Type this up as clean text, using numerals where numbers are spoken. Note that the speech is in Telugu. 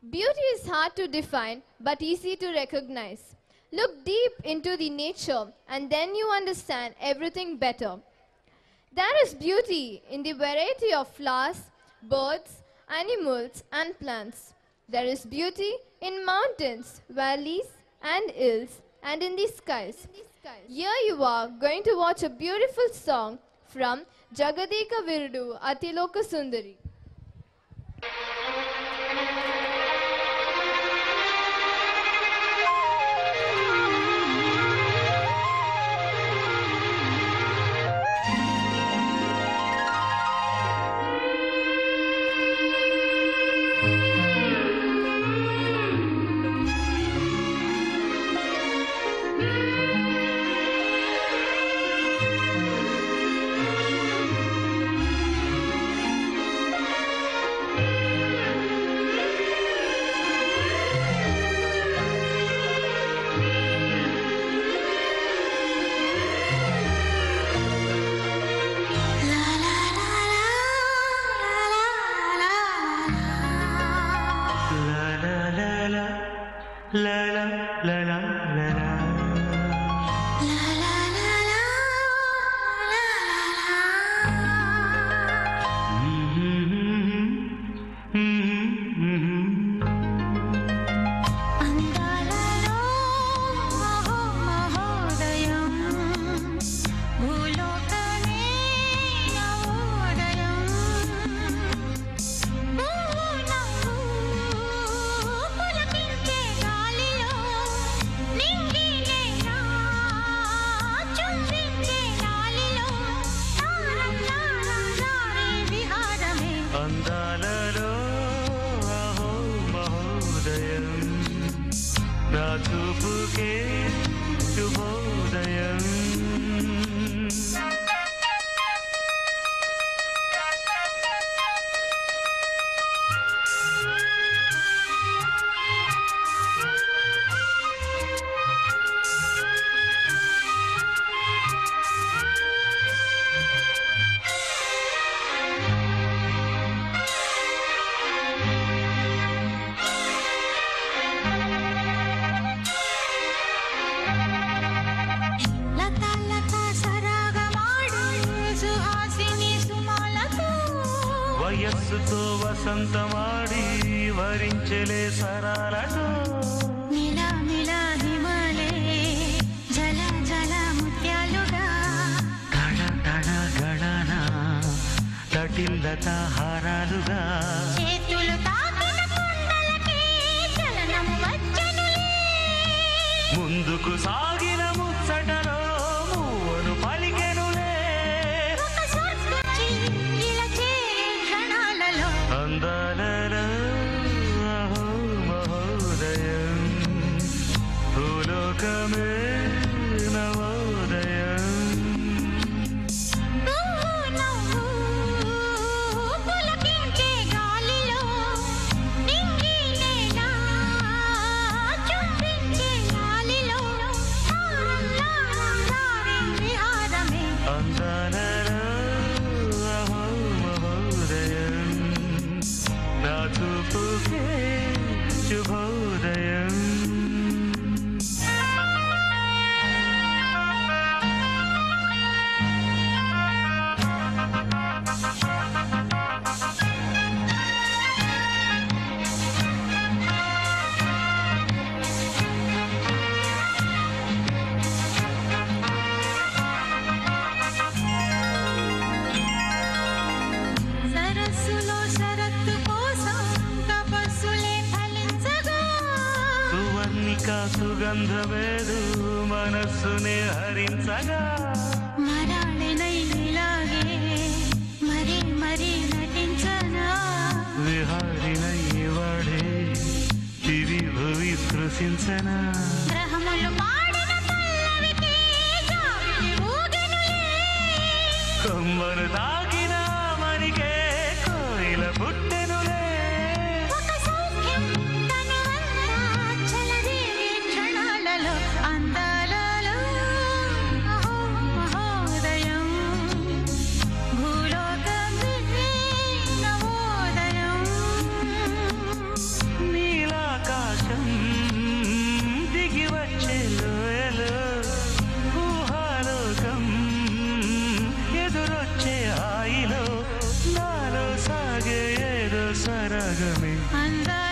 Beauty is hard to define but easy to recognize. Look deep into the nature and then you understand everything better. There is beauty in the variety of flowers, birds, animals and plants. There is beauty in mountains, valleys and hills and in the skies. Here you are going to watch a beautiful song from Jagadika Virudu Atiloka Sundari. వయస్సుతో వసంతమాడి వరించెలే సరాలతో మిలా మిలా హిమాలే జల జల ముత్యాలుగా తడ తడ గడన తటిల్లత హారాలుగా చేతులు తాకిన కొండలకే చలనం వచ్చనులే ముందుకు సాగిన ముచ్చటలో మూవను పలికెనులే ఒక స్వర్గచి ఇలా చేరే క్షణాలలో అందాలలో అహో మహోదయం భూలోకమే నవోదయం నువ్వు నవ్వు పులకించే గాలిలో నింగి నేల చుంబించే గాలిలో తారల్లారా సారే విహారమే అందాలలో అహో మహోదయం నా చూపుకే శుభోదయం సరస్సులో శరత్తు కోసం తపస్సులే ఫలించగా సువర్ణిక సుగంధమేదు మనస్సునే హరించగా మరాళినై ఇలాగే మరీ మరీ నటించనా విహారినై వాడే దివి భువి స్పృశించనా గ్రహములు పాడిన పల్లవికి జాబిలి ఊగెనులే కొమ్మను తాకిన మరికే కోయిల పుట్టెనులే ఒక సౌఖ్యం తనువంతా చలదేవి క్షణాలలో అందాలలో అహో మహోదయం భూలోకమే నవోదయం నీ రాగమే అందా